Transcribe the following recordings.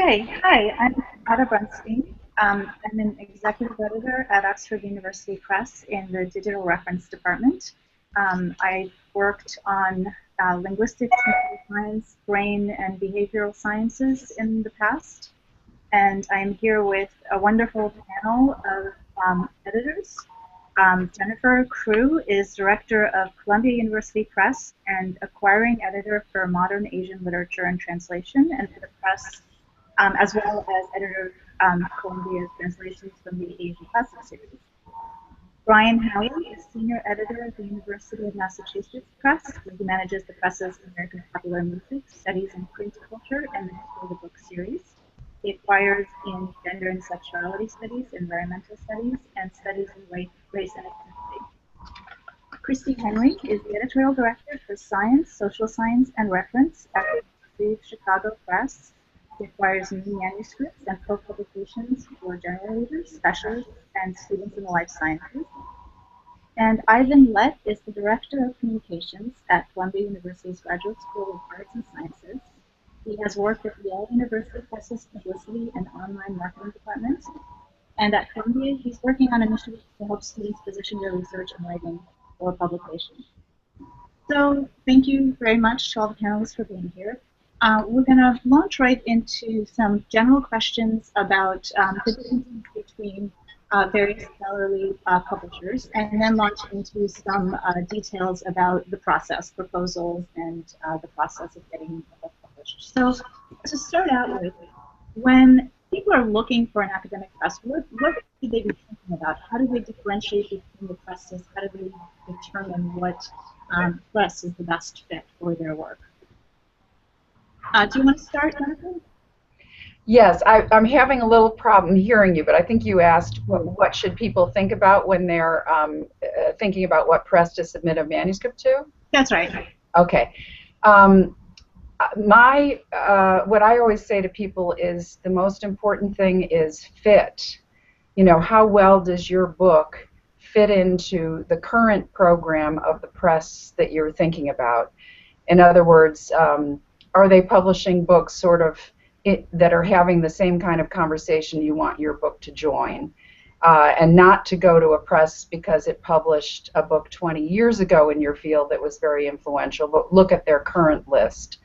Okay, hi, I'm Brunstein. I'm an executive editor at Oxford University Press in the digital reference department. I've worked on linguistics, computer science, brain and behavioral sciences in the past. And I'm here with a wonderful panel of editors. Jennifer Crewe is director of Columbia University Press and acquiring editor for Modern Asian Literature and Translation and for the press, as well as editor of Columbia's translations from the Asian Classic series. Brian Halley is senior editor of the University of Massachusetts Press, where he manages the press's American Popular Music, Studies in Print Culture, and the History of the Book series. He acquires in Gender and Sexuality Studies, Environmental Studies, and Studies in Race and Ethnicity. Christie is the editorial director for Science, Social Science, and Reference at the University of Chicago Press. He acquires new manuscripts and publications for general readers, specialists, and students in the life sciences. And Ivan Lett is the director of communications at Columbia University's Graduate School of Arts and Sciences. He has worked at Yale University Press's Publicity and Online Marketing Department. And at Columbia, he's working on initiatives to help students position their research and writing for publication. So thank you very much to all the panelists for being here. We're going to launch right into some general questions about the differences between various scholarly publishers, and then launch into some details about the process, proposals, and the process of getting a book published. So to start out with, when people are looking for an academic press, what should they be thinking about? How do they differentiate between the presses? How do they determine what press is the best fit for their work? Do you want to start, Jennifer? Yes, I'm having a little problem hearing you, but I think you asked what should people think about when they're thinking about what press to submit a manuscript to? That's right. Okay. What I always say to people is the most important thing is fit. You know, how well does your book fit into the current program of the press that you're thinking about? In other words, are they publishing books sort of that are having the same kind of conversation you want your book to join, and not to go to a press because it published a book 20 years ago in your field that was very influential, but look at their current list,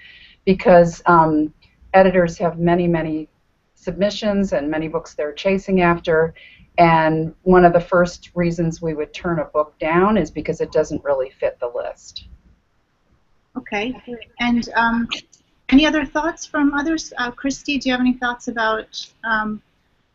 because editors have many submissions and many books they're chasing after, and one of the first reasons we would turn a book down is because it doesn't really fit the list. Okay, and any other thoughts from others? Christie, do you have any thoughts about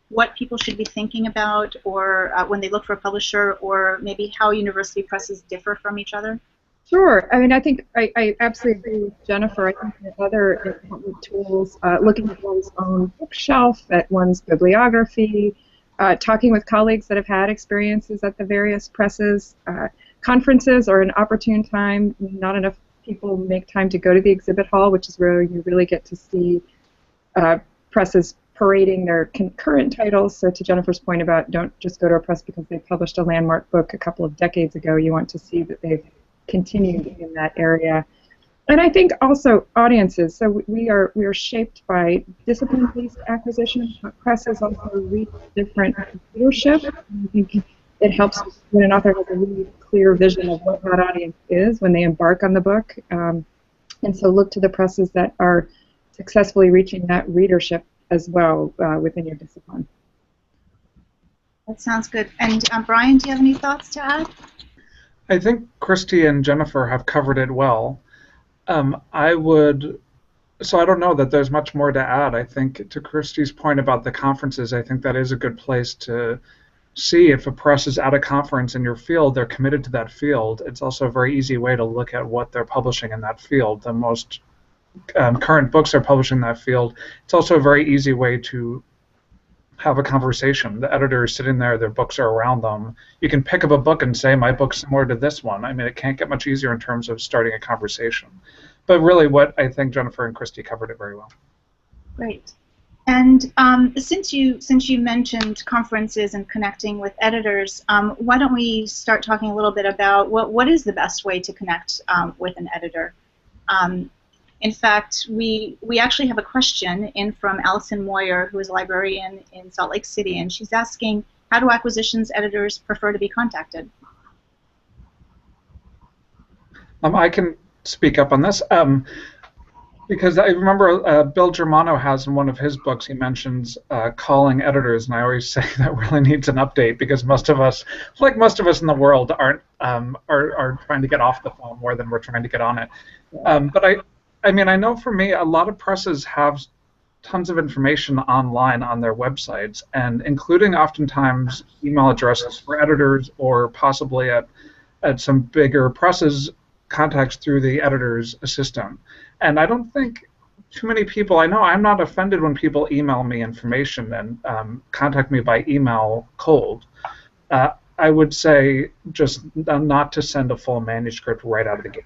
what people should be thinking about, or when they look for a publisher, or maybe how university presses differ from each other? Sure. I mean, I think I absolutely agree with Jennifer. I think there are other important tools, looking at one's own bookshelf, at one's bibliography, talking with colleagues that have had experiences at the various presses. Conferences are an opportune time. Not enough people make time to go to the exhibit hall, which is where you really get to see presses parading their current titles. So to Jennifer's point about don't just go to a press because they published a landmark book a couple of decades ago, you want to see that they've continued in that area. And I think also audiences. So we are shaped by discipline-based acquisition. Presses also reach different readership. I think it helps when an author has a really clear vision of what that audience is when they embark on the book. And so look to the presses that are successfully reaching that readership as well within your discipline. That sounds good. And Brian, do you have any thoughts to add? I think Christie and Jennifer have covered it well. So I don't know that there's much more to add. I think to Christie's point about the conferences, I think that is a good place to see if a press is at a conference in your field, they're committed to that field. It's also a very easy way to look at what they're publishing in that field. The most current books are publishing in that field. It's also a very easy way to have a conversation. The editor is sitting there, their books are around them. You can pick up a book and say, my book's similar to this one. I mean, it can't get much easier in terms of starting a conversation. But really what I think Jennifer and Christie covered it very well. Great. And since you mentioned conferences and connecting with editors, why don't we start talking a little bit about what is the best way to connect with an editor? In fact, we actually have a question in from Allison Moyer, who is a librarian in Salt Lake City, and she's asking, how do acquisitions editors prefer to be contacted? I can speak up on this. Because I remember Bill Germano has in one of his books, he mentions calling editors, and I always say that really needs an update because most of us, like most of us in the world, aren't are trying to get off the phone more than we're trying to get on it. But I mean, I know for me, a lot of presses have tons of information online on their websites, and including oftentimes email addresses for editors or possibly at some bigger presses, contacts through the editor's assistant. And I don't think too many people, I know I'm not offended when people email me information and contact me by email cold. I would say just not to send a full manuscript right out of the gate.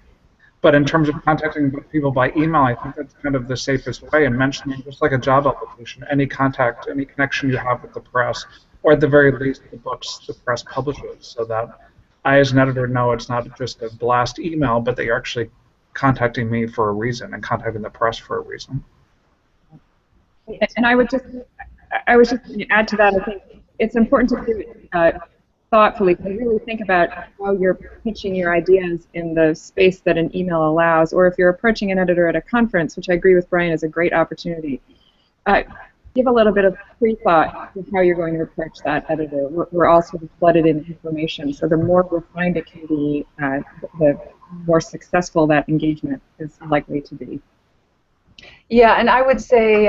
But in terms of contacting people by email, I think that's kind of the safest way, and mentioning, just like a job application, any contact, any connection you have with the press, or at the very least the books the press publishes, so that I as an editor know it's not just a blast email, but that you're actually contacting me for a reason and contacting the press for a reason. And I was just going to add to that. I think it's important to do it thoughtfully, to really think about how you're pitching your ideas in the space that an email allows, or if you're approaching an editor at a conference, which I agree with Brian is a great opportunity. Give a little bit of pre-thought to how you're going to approach that editor. We're all sort of flooded in information, so the more refined it can be, the more successful that engagement is likely to be. Yeah, and I would say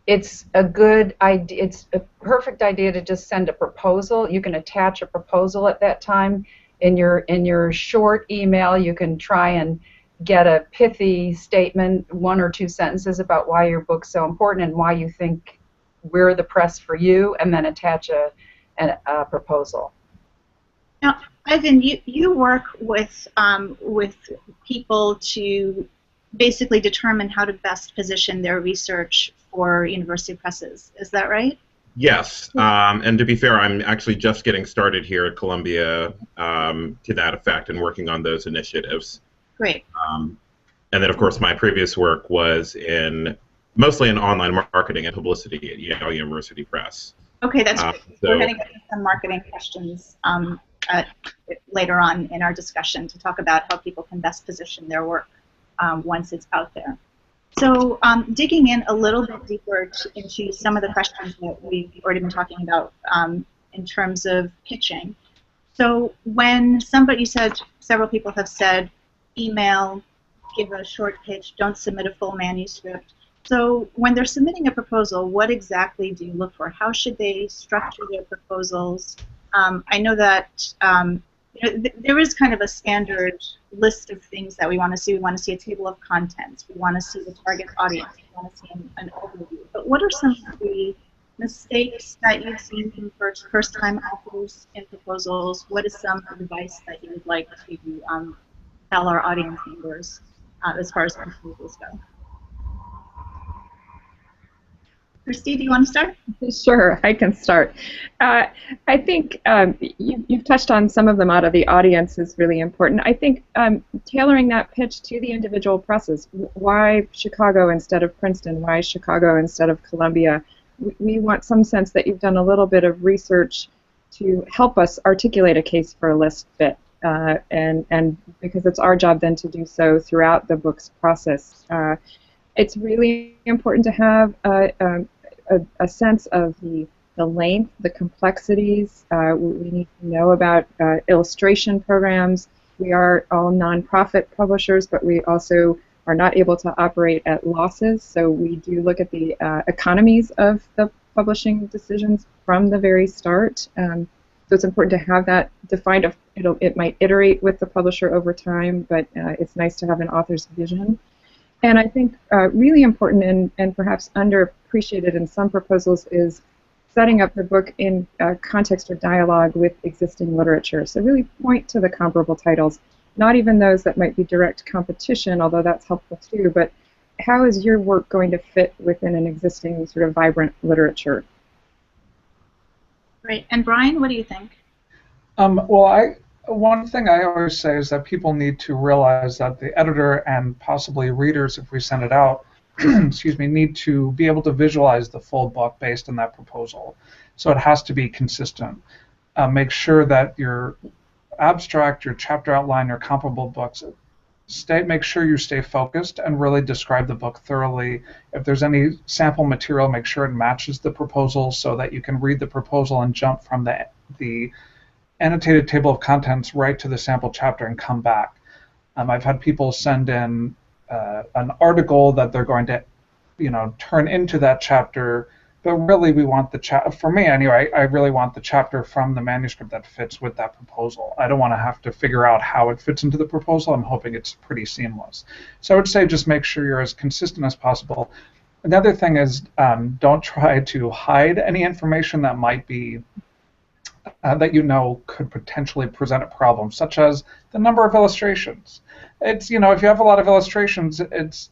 it's a good idea. It's a perfect idea to just send a proposal. You can attach a proposal at that time. In your short email, you can try and get a pithy statement, 1 or 2 sentences about why your book's so important and why you think we're the press for you, and then attach a proposal. Now, Ivan, you work with people to basically determine how to best position their research for university presses. Is that right? Yes, and to be fair, I'm actually just getting started here at Columbia to that effect and working on those initiatives. Great. And then, of course, my previous work was mostly in online marketing and publicity at Yale University Press. Okay, that's great. So we're going to get to some marketing questions later on in our discussion to talk about how people can best position their work once it's out there. So digging in a little bit deeper into some of the questions that we've already been talking about in terms of pitching. So when somebody said, several people have said, email, give a short pitch, don't submit a full manuscript. So when they're submitting a proposal, what exactly do you look for? How should they structure their proposals? I know that there is kind of a standard list of things that we want to see. We want to see a table of contents. We want to see the target audience. We want to see an overview. But what are some of the mistakes that you've seen from first-time authors in proposals? What is some advice that you would like to tell our audience members as far as proposals go? Christie, do you want to start? Sure, I can start. I think you've touched on some of them out of the audience is really important. I think tailoring that pitch to the individual presses. Why Chicago instead of Princeton? Why Chicago instead of Columbia? We want some sense that you've done a little bit of research to help us articulate a case for a list fit. And because it's our job then to do so throughout the book's process. It's really important to have a sense of the length, the complexities. We need to know about illustration programs. We are all nonprofit publishers, but we also are not able to operate at losses, so we do look at the economies of the publishing decisions from the very start. So it's important to have that defined. It might iterate with the publisher over time, but it's nice to have an author's vision. And I think really important and perhaps underappreciated in some proposals is setting up the book in context or dialogue with existing literature. So really point to the comparable titles, not even those that might be direct competition, although that's helpful too, but how is your work going to fit within an existing sort of vibrant literature? Great. And Brian, what do you think? Well, One thing I always say is that people need to realize that the editor and possibly readers, if we send it out, excuse me, need to be able to visualize the full book based on that proposal. So it has to be consistent. Make sure that your abstract, your chapter outline, your comparable books, make sure you stay focused and really describe the book thoroughly. If there's any sample material, make sure it matches the proposal so that you can read the proposal and jump from the annotated table of contents right to the sample chapter and come back. I've had people send in an article that they're going to, turn into that chapter, but really we want the chapter, for me anyway, I really want the chapter from the manuscript that fits with that proposal. I don't want to have to figure out how it fits into the proposal. I'm hoping it's pretty seamless. So I would say just make sure you're as consistent as possible. Another thing is don't try to hide any information that might be that could potentially present a problem, such as the number of illustrations. If you have a lot of illustrations,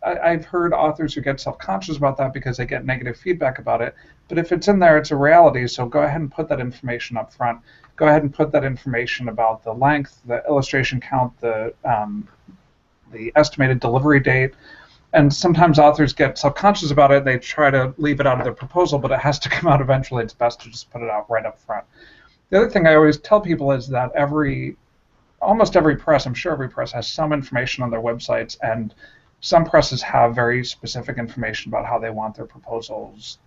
I've heard authors who get self-conscious about that because they get negative feedback about it. But if it's in there, it's a reality. So go ahead and put that information up front. Go ahead and put that information about the length, the illustration count, the estimated delivery date. And sometimes authors get self-conscious about it. They try to leave it out of their proposal, but it has to come out eventually. It's best to just put it out right up front. The other thing I always tell people is that almost every press, I'm sure every press, has some information on their websites, and some presses have very specific information about how they want their proposals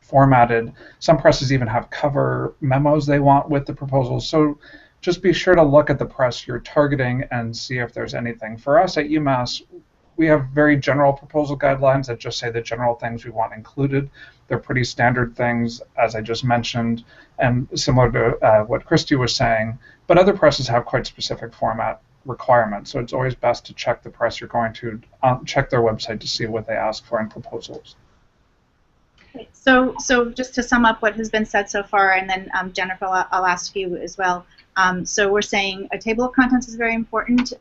formatted. Some presses even have cover memos they want with the proposals. So just be sure to look at the press you're targeting and see if there's anything. For us at UMass, we have very general proposal guidelines that just say the general things we want included. They're pretty standard things, as I just mentioned, and similar to what Christie was saying. But other presses have quite specific format requirements, so it's always best to check the press you're going to, check their website to see what they ask for in proposals. Okay, so just to sum up what has been said so far, and then Jennifer, I'll ask you as well. So we're saying a table of contents is very important.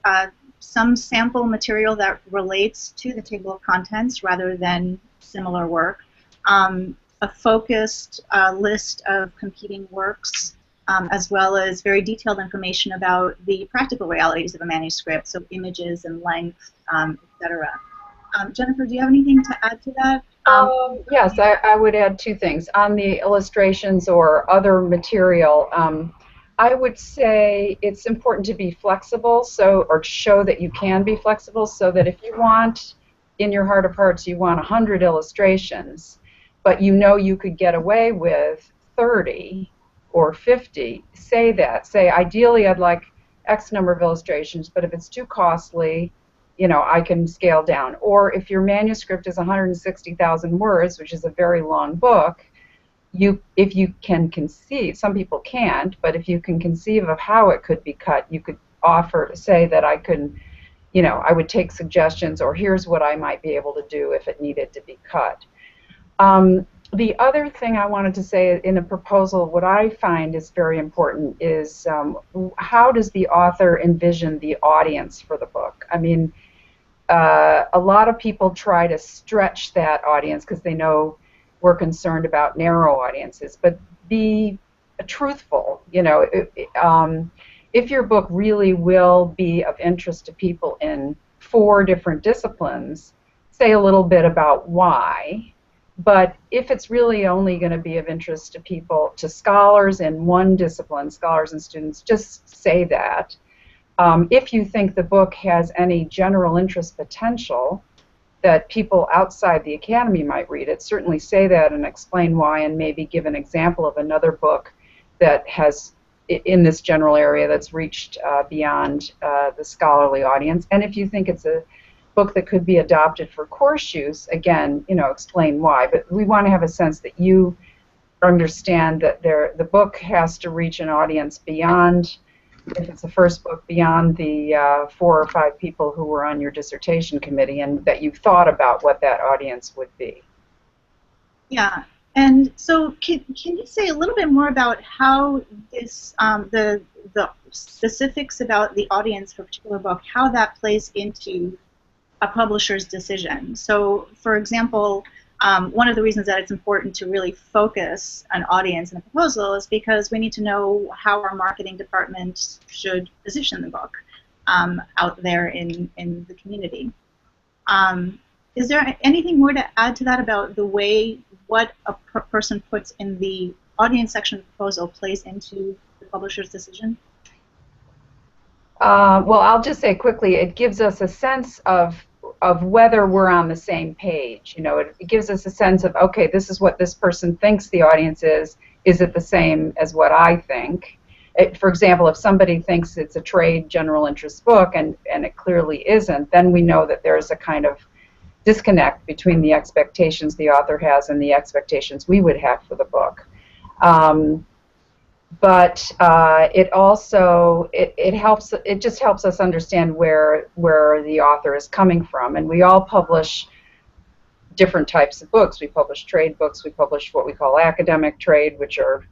Some sample material that relates to the table of contents rather than similar work. A focused list of competing works, as well as very detailed information about the practical realities of a manuscript, so images and length, etc. Jennifer, do you have anything to add to that? Yes, I would add two things. On the illustrations or other material, I would say it's important to be flexible, or to show that you can be flexible, so that if you want, in your heart of hearts, you want 100 illustrations, but you could get away with 30 or 50, say that. Say, ideally, I'd like X number of illustrations, but if it's too costly, I can scale down. Or if your manuscript is 160,000 words, which is a very long book, if you can conceive, some people can't, but if you can conceive of how it could be cut, you could say that I would take suggestions, or here's what I might be able to do if it needed to be cut. The other thing I wanted to say in a proposal, what I find is very important is how does the author envision the audience for the book? I mean, a lot of people try to stretch that audience because they know we're concerned about narrow audiences, but be truthful. If your book really will be of interest to people in 4 different disciplines, say a little bit about why. But if it's really only going to be of interest to scholars in one discipline, scholars and students, just say that. If you think the book has any general interest potential that people outside the academy might read it, certainly say that and explain why, and maybe give an example of another book that has, in this general area, that's reached beyond the scholarly audience. And if you think it's a book that could be adopted for course use, again, explain why. But we want to have a sense that you understand that the book has to reach an audience beyond, if it's the first book, beyond the 4 or 5 people who were on your dissertation committee, and that you've thought about what that audience would be. Yeah, and so can you say a little bit more about how this, the specifics about the audience for a particular book, how that plays into a publisher's decision? So, for example, One of the reasons that it's important to really focus an audience in a proposal is because we need to know how our marketing department should position the book out there in the community. Is there anything more to add to that about the way what a person puts in the audience section of the proposal plays into the publisher's decision? Well, I'll just say quickly, it gives us a sense of whether we're on the same page. You know, it gives us a sense of, okay, this is what this person thinks the audience is. Is it the same as what I think? For example, if somebody thinks it's a trade general interest book and it clearly isn't, then we know that there's a kind of disconnect between the expectations the author has and the expectations we would have for the book. But it also it just helps us understand where the author is coming from. And we all publish different types of books. We publish trade books. We publish what we call academic trade, which are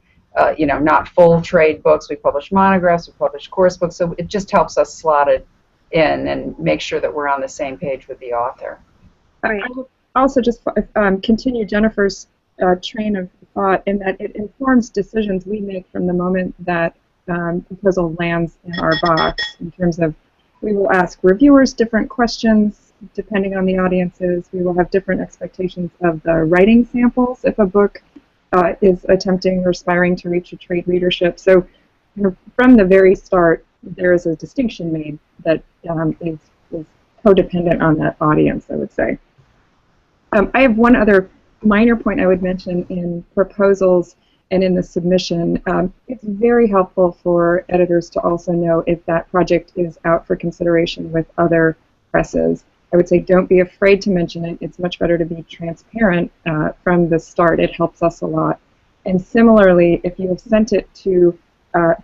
you know, not full trade books. We publish monographs. We publish course books. So it just helps us slot it in and make sure that we're on the same page with the author. I will also just continue Jennifer's train of thought in that it informs decisions we make from the moment that proposal lands in our box, in terms of we will ask reviewers different questions depending on the audiences. We will have different expectations of the writing samples if a book is attempting or aspiring to reach a trade readership. So from the very start, there is a distinction made that is codependent on that audience, I would say. I have one other minor point I would mention in proposals and in the submission. It's very helpful for editors to also know if that project is out for consideration with other presses. I would say don't be afraid to mention it. It's much better to be transparent from the start. It helps us a lot. And similarly, if you have sent it to,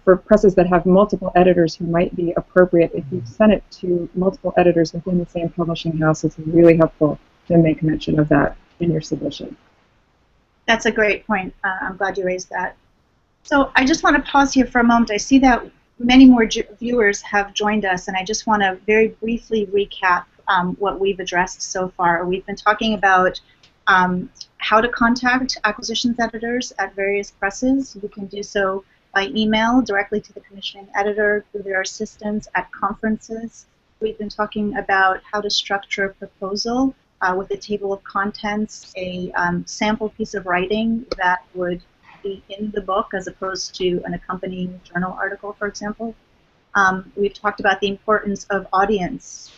for presses that have multiple editors who might be appropriate, if you've sent it to multiple editors within the same publishing house, it's really helpful to make mention of that in your submission. That's a great point. I'm glad you raised that. So I just want to pause here for a moment. I see that many more viewers have joined us, and I just want to very briefly recap what we've addressed so far. We've been talking about how to contact acquisitions editors at various presses. You can do so by email directly to the commissioning editor, through their assistants at conferences. We've been talking about how to structure a proposal with a table of contents, a sample piece of writing that would be in the book as opposed to an accompanying journal article, for example. We've talked about the importance of audience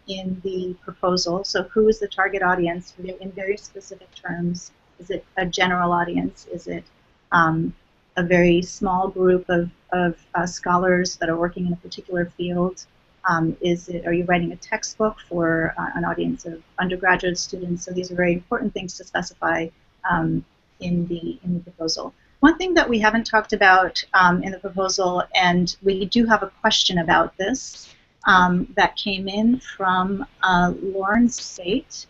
in the proposal. So who is the target audience in very specific terms? Is it a general audience? Is it a very small group of scholars that are working in a particular field? Are you writing a textbook for an audience of undergraduate students? So these are very important things to specify in the proposal. One thing that we haven't talked about in the proposal, and we do have a question about this that came in from Lauren Spate,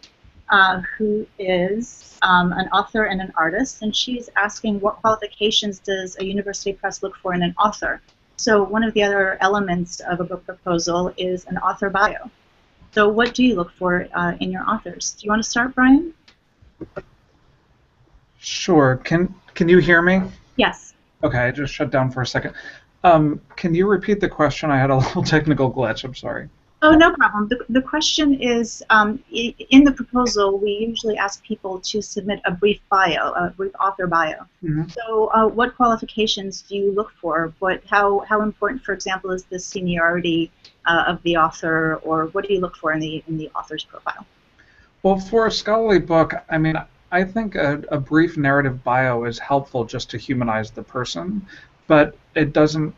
who is an author and an artist, and she's asking what qualifications does a university press look for in an author? So one of the other elements of a book proposal is an author bio. So what do you look for in your authors? Do you want to start, Brian? Sure. Can you hear me? Yes. Okay, I just shut down for a second. Can you repeat the question? I had a little technical glitch. I'm sorry. Oh, no problem. The question is, in the proposal, we usually ask people to submit a brief bio, a brief author bio. Mm-hmm. So what qualifications do you look for? How important, for example, is the seniority of the author, or what do you look for in the author's profile? Well, for a scholarly book, I mean, I think a brief narrative bio is helpful just to humanize the person, but it doesn't,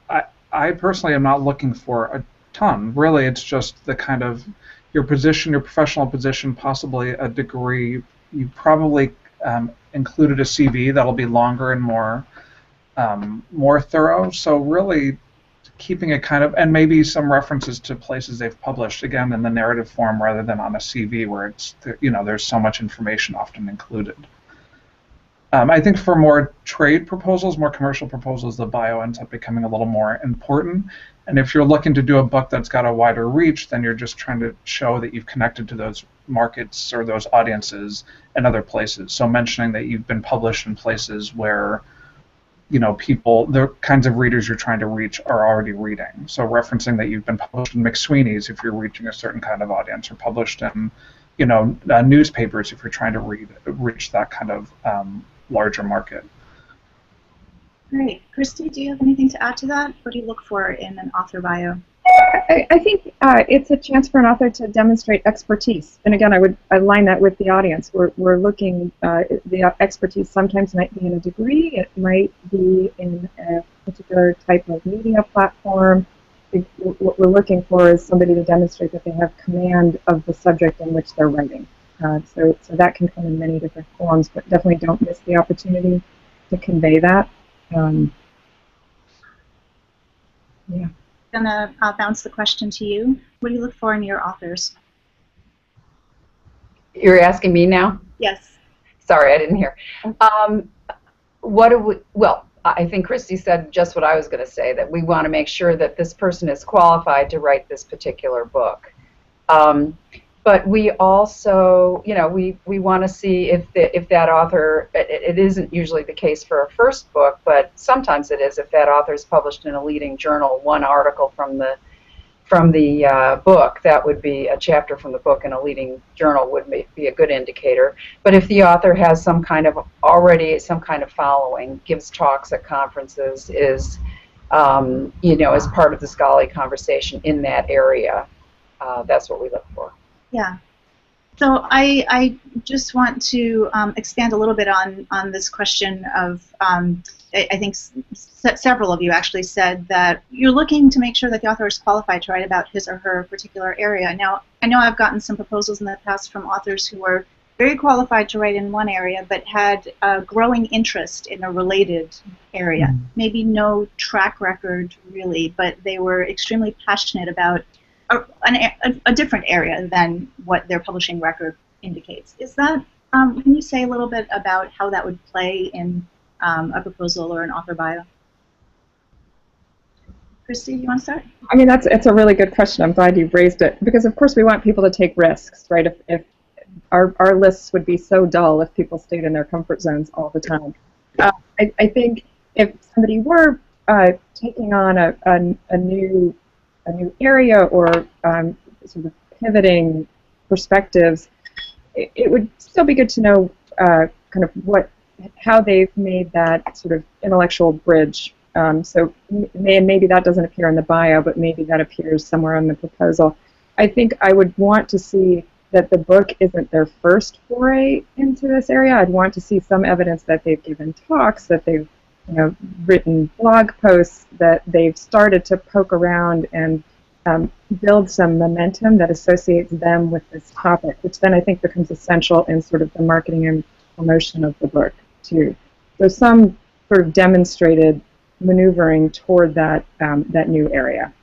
I personally am not looking for a ton. Really, it's just the kind of your position, your professional position, possibly a degree. You probably included a CV that'll be longer and more thorough. So really, keeping it kind of, and maybe some references to places they've published, again, in the narrative form rather than on a CV where it's, you know, there's so much information often included. I think for more trade proposals, more commercial proposals, the bio ends up becoming a little more important. And if you're looking to do a book that's got a wider reach, then you're just trying to show that you've connected to those markets or those audiences in other places. So mentioning that you've been published in places where, you know, people, the kinds of readers you're trying to reach are already reading. So referencing that you've been published in McSweeney's if you're reaching a certain kind of audience, or published in, you know, newspapers if you're trying to reach that kind of larger market. Great. Christie, do you have anything to add to that? What do you look for in an author bio? I think it's a chance for an author to demonstrate expertise. And again, I would align that with the audience. We're looking, the expertise sometimes might be in a degree, it might be in a particular type of media platform. What we're looking for is somebody to demonstrate that they have command of the subject in which they're writing. So that can come in many different forms, but definitely don't miss the opportunity to convey that. Yeah. I'm going to bounce the question to you. What do you look for in your authors? You're asking me now? Yes. Sorry, I didn't hear. Well, I think Christie said just what I was going to say, that we want to make sure that this person is qualified to write this particular book. But we also, you know, we want to see if that author, it isn't usually the case for a first book, but sometimes it is if that author is published in a leading journal, one article from the book, that would be a chapter from the book in a leading journal would be a good indicator. But if the author has some kind of following, gives talks at conferences, is, you know, as part of the scholarly conversation in that area, that's what we look for. Yeah. So I just want to expand a little bit on this question of, I think several of you actually said that you're looking to make sure that the author is qualified to write about his or her particular area. Now, I know I've gotten some proposals in the past from authors who were very qualified to write in one area but had a growing interest in a related area. Maybe no track record really, but they were extremely passionate about a different area than what their publishing record indicates. Is that, can you say a little bit about how that would play in a proposal or an author bio? Christie, do you want to start? I mean, it's a really good question. I'm glad you've raised it, because of course we want people to take risks, right? If our lists would be so dull if people stayed in their comfort zones all the time. I think if somebody were taking on a new area or sort of pivoting perspectives, it would still be good to know kind of how they've made that sort of intellectual bridge. So maybe that doesn't appear in the bio, but maybe that appears somewhere in the proposal. I think I would want to see that the book isn't their first foray into this area. I'd want to see some evidence that they've given talks, that they've written blog posts, that they've started to poke around and build some momentum that associates them with this topic, which then I think becomes essential in sort of the marketing and promotion of the book too. So some sort of demonstrated maneuvering toward that new area.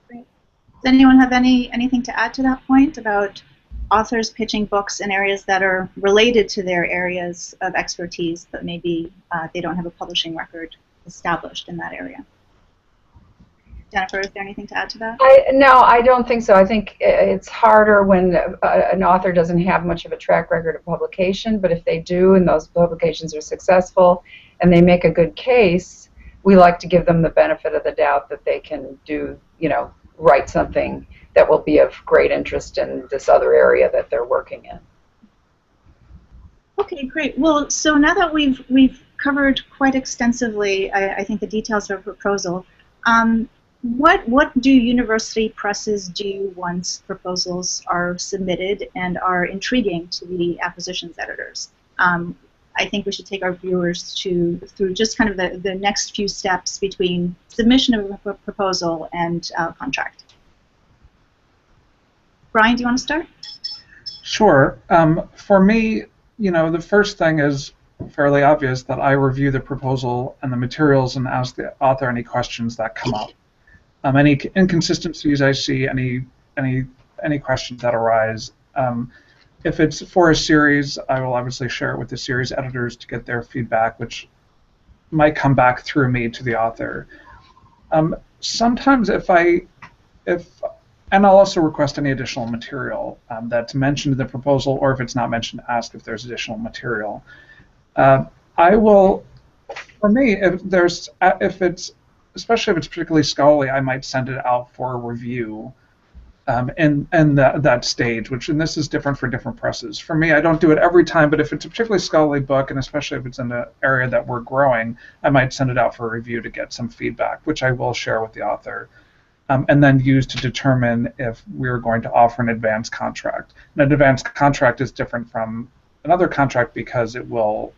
Great. Does anyone have anything to add to that point about authors pitching books in areas that are related to their areas of expertise, but maybe they don't have a publishing record established in that area? Jennifer, is there anything to add to that? No, I don't think so. I think it's harder when an author doesn't have much of a track record of publication, but if they do and those publications are successful and they make a good case, we like to give them the benefit of the doubt that they can do, write something that will be of great interest in this other area that they're working in. Okay, great. Well, so now that we've covered quite extensively, I think, the details of a proposal, what do university presses do once proposals are submitted and are intriguing to the acquisitions editors? I think we should take our viewers through just kind of the next few steps between submission of a proposal and contract. Brian, do you want to start? Sure. For me, the first thing is fairly obvious, that I review the proposal and the materials and ask the author any questions that come up. Any inconsistencies I see, any questions that arise. If it's for a series, I will obviously share it with the series editors to get their feedback, which might come back through me to the author. Sometimes if And I'll also request any additional material that's mentioned in the proposal, or if it's not mentioned, ask if there's additional material. I will, for me, especially if it's particularly scholarly, I might send it out for a review in that stage, and this is different for different presses. For me, I don't do it every time, but if it's a particularly scholarly book, and especially if it's in an area that we're growing, I might send it out for a review to get some feedback, which I will share with the author, and then use to determine if we're going to offer an advance contract. And an advance contract is different from another contract because it will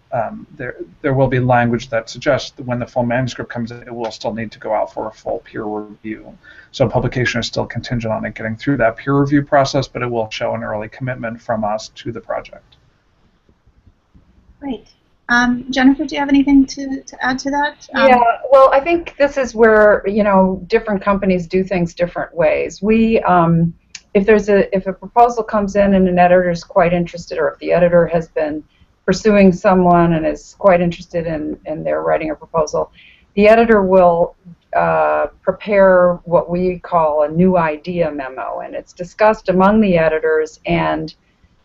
there will be language that suggests that when the full manuscript comes in, it will still need to go out for a full peer review. So publication is still contingent on it getting through that peer review process, but it will show an early commitment from us to the project. Great. Jennifer, do you have anything to add to that? Yeah, well, I think this is where, you know, different companies do things different ways. We if a proposal comes in and an editor is quite interested, or if the editor has been pursuing someone and is quite interested in their writing a proposal, the editor will prepare what we call a new idea memo, and it's discussed among the editors and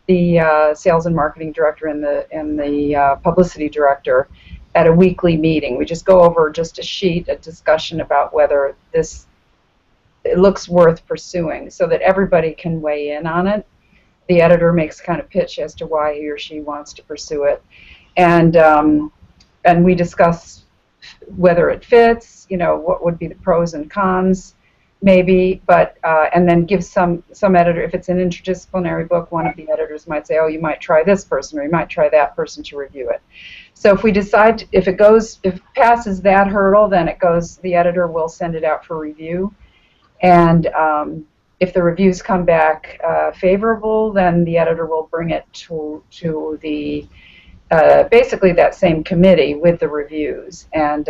the sales and marketing director and the publicity director at a weekly meeting. We just go over just a discussion about whether it looks worth pursuing, so that everybody can weigh in on it. The editor makes kind of pitch as to why he or she wants to pursue it, and we discuss whether it fits, you know, what would be the pros and cons, maybe, but and then give some editor, if it's an interdisciplinary book, one of the editors might say, oh, you might try this person, or you might try that person to review it. So if we decide, if it passes that hurdle, then the editor will send it out for review. And if the reviews come back favorable, then the editor will bring it to the basically that same committee with the reviews. And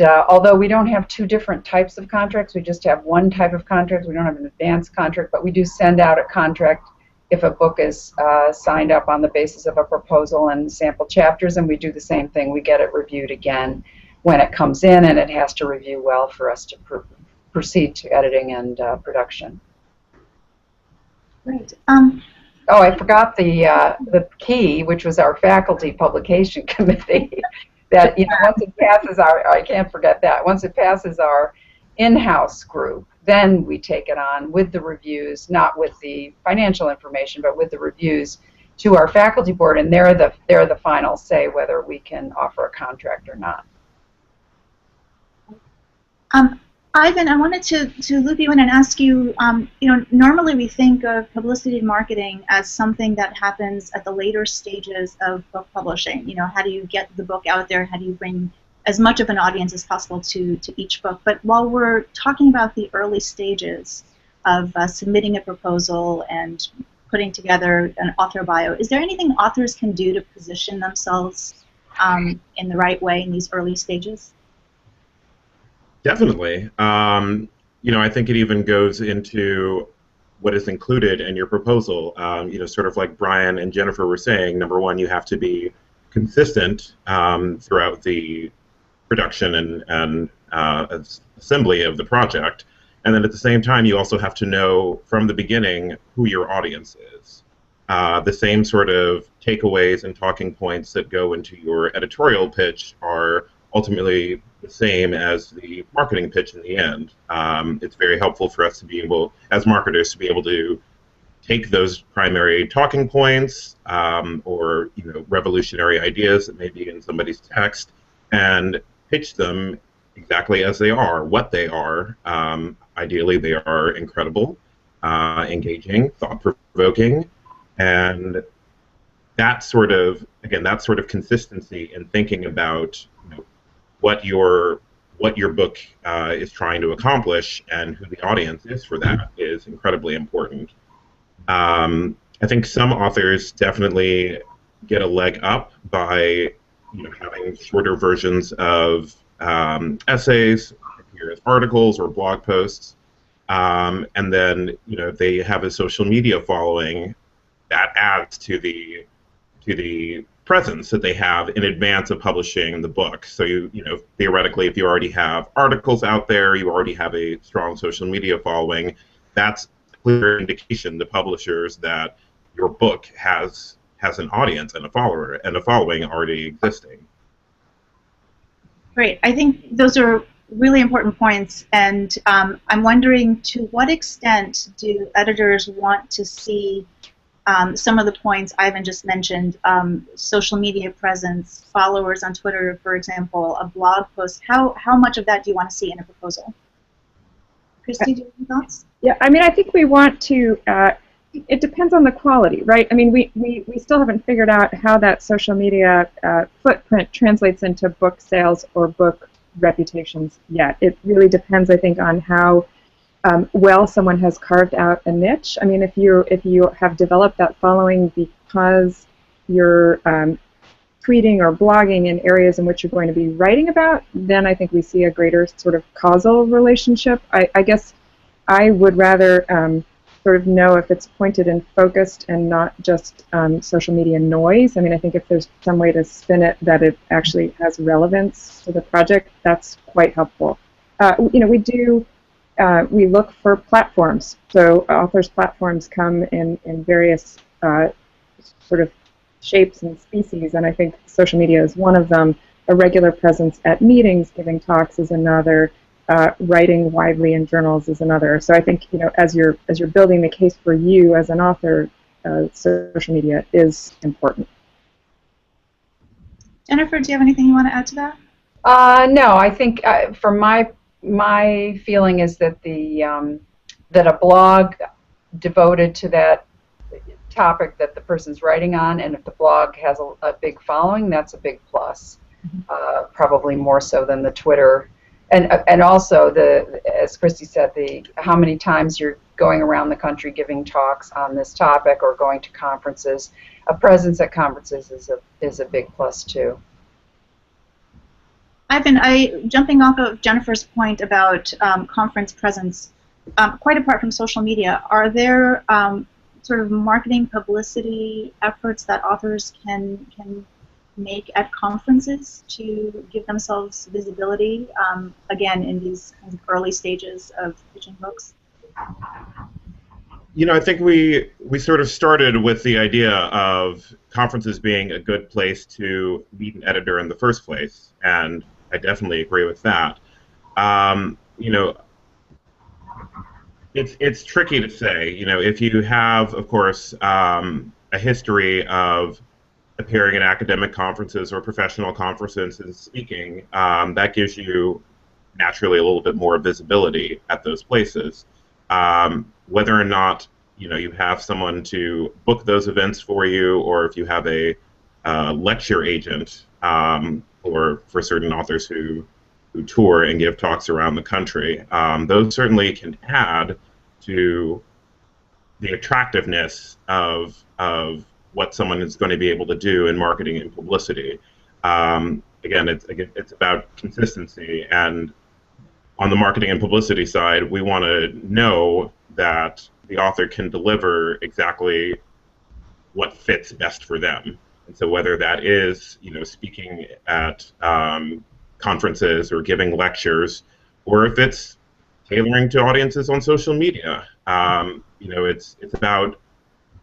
although we don't have two different types of contracts, we just have one type of contract. We don't have an advanced contract, but we do send out a contract if a book is signed up on the basis of a proposal and sample chapters, and we do the same thing. We get it reviewed again when it comes in, and it has to review well for us to proceed to editing and production. Great. Oh, I forgot the key, which was our faculty publication committee. That, you know, once it passes I can't forget that. Once it passes our in-house group, then we take it on with the reviews, not with the financial information, but with the reviews to our faculty board, and they're the final say whether we can offer a contract or not. Ivan, I wanted to loop you in and ask you, you know, normally we think of publicity marketing as something that happens at the later stages of book publishing. You know, how do you get the book out there? How do you bring as much of an audience as possible to each book? But while we're talking about the early stages of submitting a proposal and putting together an author bio, is there anything authors can do to position themselves in the right way in these early stages? Definitely. You know, I think it even goes into what is included in your proposal. You know, sort of like Brian and Jennifer were saying, number one, you have to be consistent throughout the production and assembly of the project. And then at the same time, you also have to know from the beginning who your audience is. The same sort of takeaways and talking points that go into your editorial pitch are ultimately the same as the marketing pitch in the end. It's very helpful for us to be able, as marketers, to be able to take those primary talking points or, you know, revolutionary ideas that may be in somebody's text and pitch them exactly as they are, what they are. Ideally, they are incredible, engaging, thought-provoking, and that sort of, again, that sort of consistency in thinking about, you know, what your book is trying to accomplish and who the audience is for that is incredibly important. I think some authors definitely get a leg up by, you know, having shorter versions of essays appear as articles or blog posts, and then, you know, they have a social media following that adds to the presence that they have in advance of publishing the book. So you know, theoretically, if you already have articles out there, you already have a strong social media following, that's a clear indication to publishers that your book has an audience and a follower and a following already existing. Great. I think those are really important points, and I'm wondering, to what extent do editors want to see some of the points Ivan just mentioned, social media presence, followers on Twitter, for example, a blog post? How much of that do you want to see in a proposal? Christie, do you have any thoughts? Yeah, I mean, I think we want to, it depends on the quality, right? I mean, we still haven't figured out how that social media footprint translates into book sales or book reputations yet. It really depends, I think, on how well someone has carved out a niche. I mean, if you have developed that following because you're tweeting or blogging in areas in which you're going to be writing about, then I think we see a greater sort of causal relationship. I guess I would rather sort of know if it's pointed and focused and not just social media noise. I mean, I think if there's some way to spin it that it actually has relevance to the project, that's quite helpful. You know, we look for platforms. So authors' platforms come in various sort of shapes and species, and I think social media is one of them. A regular presence at meetings, giving talks is another. Writing widely in journals is another. So I think, you know, as you're building the case for you as an author, social media is important. Jennifer, do you have anything you want to add to that? No, I think from my feeling is that that a blog devoted to that topic that the person's writing on, and if the blog has a big following, that's a big plus. Probably more so than the Twitter. And also, as Christie said, how many times you're going around the country giving talks on this topic or going to conferences. A presence at conferences is a big plus too. Ivan, jumping off of Jennifer's point about conference presence, quite apart from social media, are there sort of marketing publicity efforts that authors can make at conferences to give themselves visibility, again, in these kinds of early stages of pitching books? You know, I think we sort of started with the idea of conferences being a good place to meet an editor in the first place, and I definitely agree with that. You know, it's tricky to say. You know, if you have, of course, a history of appearing at academic conferences or professional conferences and speaking, that gives you naturally a little bit more visibility at those places. Whether or not, you know, you have someone to book those events for you, or if you have a lecture agent, or for certain authors who tour and give talks around the country, those certainly can add to the attractiveness of what someone is going to be able to do in marketing and publicity. Again, it's about consistency, and on the marketing and publicity side, we want to know that the author can deliver exactly what fits best for them. And so whether that is, you know, speaking at conferences or giving lectures, or if it's tailoring to audiences on social media, you know, it's about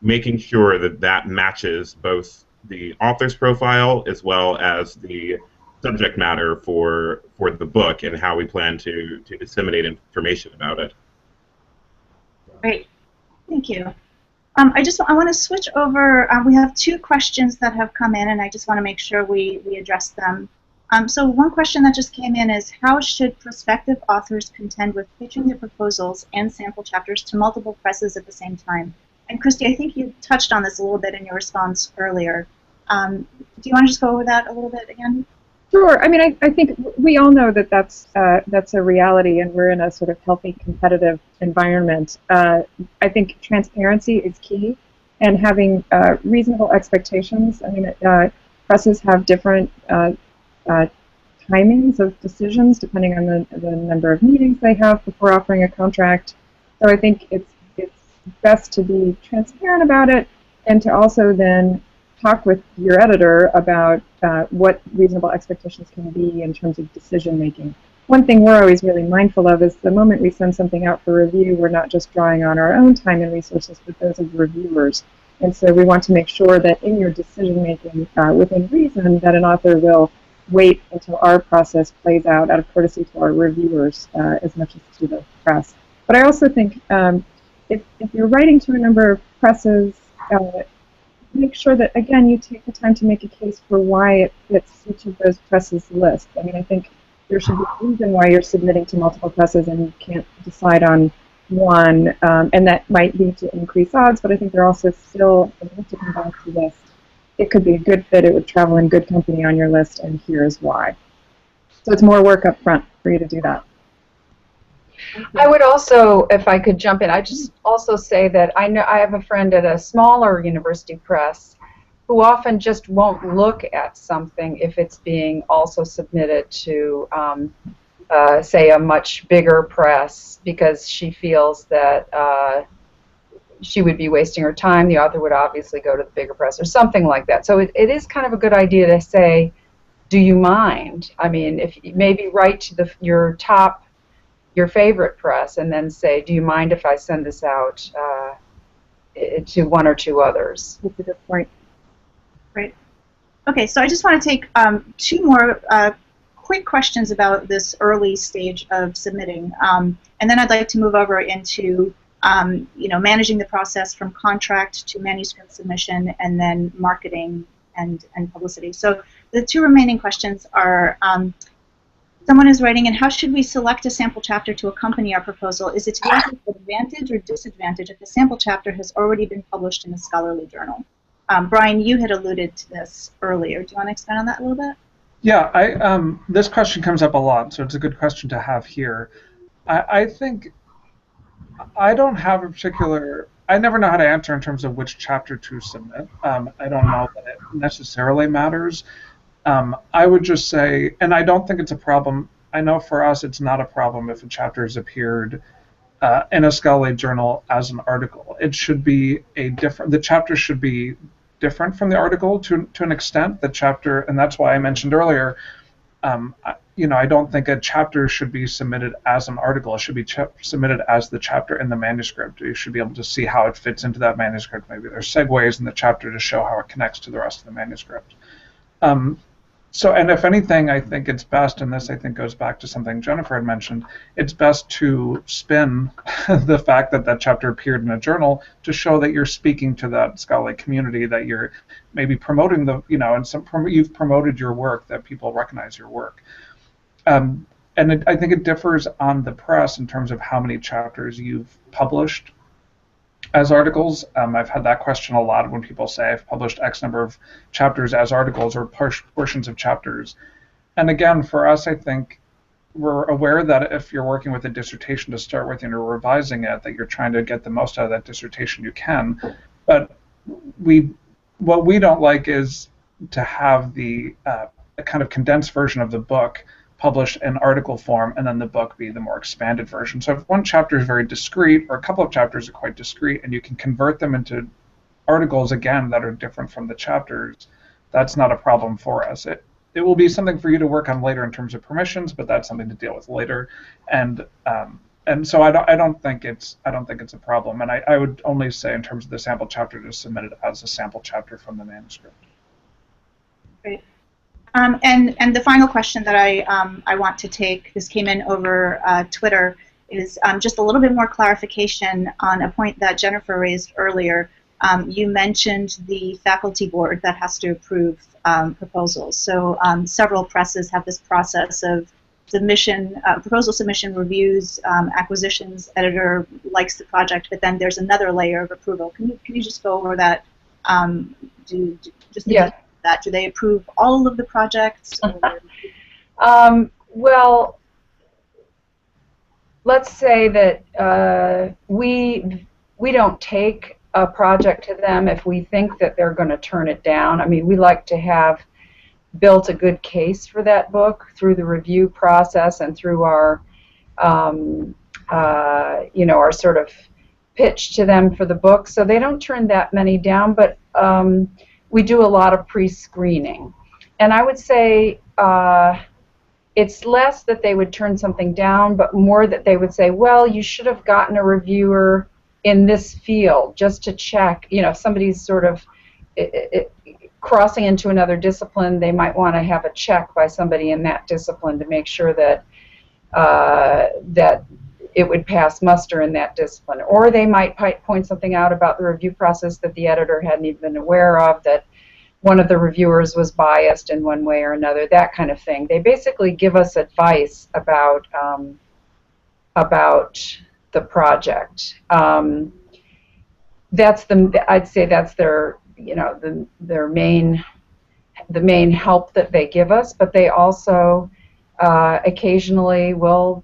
making sure that that matches both the author's profile as well as the subject matter for the book and how we plan to disseminate information about it. Great, thank you. I want to switch over. We have two questions that have come in, and I just want to make sure we address them. So one question that just came in is, how should prospective authors contend with pitching their proposals and sample chapters to multiple presses at the same time? And Christie, I think you touched on this a little bit in your response earlier. Do you want to just go over that a little bit again? Sure. I mean, I think we all know that that's a reality, and we're in a sort of healthy competitive environment. I think transparency is key, and having reasonable expectations. I mean, presses have different timings of decisions depending on the number of meetings they have before offering a contract. So I think it's best to be transparent about it, and to also then talk with your editor about what reasonable expectations can be in terms of decision making. One thing we're always really mindful of is the moment we send something out for review, we're not just drawing on our own time and resources, but those of reviewers. And so we want to make sure that in your decision making, within reason, that an author will wait until our process plays out of courtesy to our reviewers as much as to the press. But I also think if you're writing to a number of presses, make sure that, again, you take the time to make a case for why it fits each of those presses' list. I mean, I think there should be a reason why you're submitting to multiple presses and you can't decide on one, and that might lead to increased odds, but I think they're also still, if you have to come back to this, it could be a good fit, it would travel in good company on your list, and here's why. So it's more work up front for you to do that. I would also, if I could jump in, I just also say that I know I have a friend at a smaller university press who often just won't look at something if it's being also submitted to, say, a much bigger press, because she feels that she would be wasting her time. The author would obviously go to the bigger press or something like that. So it is kind of a good idea to say, do you mind? I mean, if maybe write to your favorite press and then say, do you mind if I send this out to one or two others? That's a good point. Great. Okay, so I just want to take two more quick questions about this early stage of submitting, and then I'd like to move over into managing the process from contract to manuscript submission, and then marketing and publicity. So the two remaining questions are, someone is writing in, how should we select a sample chapter to accompany our proposal? Is it to the author's advantage or disadvantage if the sample chapter has already been published in a scholarly journal? Brian, you had alluded to this earlier. Do you want to expand on that a little bit? Yeah, this question comes up a lot, so it's a good question to have here. I think I don't have a particular, I never know how to answer in terms of which chapter to submit. I don't know that it necessarily matters. I would just say, and I don't think it's a problem, I know for us it's not a problem if a chapter has appeared in a scholarly journal as an article. It should be the chapter should be different from the article to an extent. The chapter, and that's why I mentioned earlier, I don't think a chapter should be submitted as an article. It should be submitted as the chapter in the manuscript. You should be able to see how it fits into that manuscript. Maybe there's segues in the chapter to show how it connects to the rest of the manuscript. And if anything, I think it's best, and this I think goes back to something Jennifer had mentioned, it's best to spin the fact that that chapter appeared in a journal to show that you're speaking to that scholarly community, that you're maybe promoting you've promoted your work, that people recognize your work. I think it differs on the press in terms of how many chapters you've published as articles. I've had that question a lot when people say I've published X number of chapters as articles or portions of chapters. And again, for us, I think we're aware that if you're working with a dissertation to start with and you're revising it, that you're trying to get the most out of that dissertation you can. But what we don't like is to have the kind of condensed version of the book published in article form, and then the book be the more expanded version. So if one chapter is very discrete, or a couple of chapters are quite discrete, and you can convert them into articles, again, that are different from the chapters, that's not a problem for us. It will be something for you to work on later in terms of permissions, but that's something to deal with later. And so I don't think it's a problem. And I would only say in terms of the sample chapter, to submit it as a sample chapter from the manuscript. Great. And the final question that I want to take, this came in over Twitter, is just a little bit more clarification on a point that Jennifer raised earlier. You mentioned the faculty board that has to approve proposals. So several presses have this process of submission, proposal submission, reviews, acquisitions, editor likes the project, but then there's another layer of approval. Can you just go over that? Yeah. Do they approve all of the projects? Well, let's say that we don't take a project to them if we think that they're going to turn it down. I mean, we like to have built a good case for that book through the review process and through our, our sort of pitch to them for the book. So they don't turn that many down, but we do a lot of pre-screening. And I would say it's less that they would turn something down, but more that they would say, well, you should have gotten a reviewer in this field just to check. You know, if somebody's sort of crossing into another discipline, they might want to have a check by somebody in that discipline to make sure that that it would pass muster in that discipline. Or they might point something out about the review process that the editor hadn't even been aware of, that one of the reviewers was biased in one way or another, that kind of thing. They basically give us advice about the project. I'd say that's their, you know, the main help that they give us, but they also occasionally will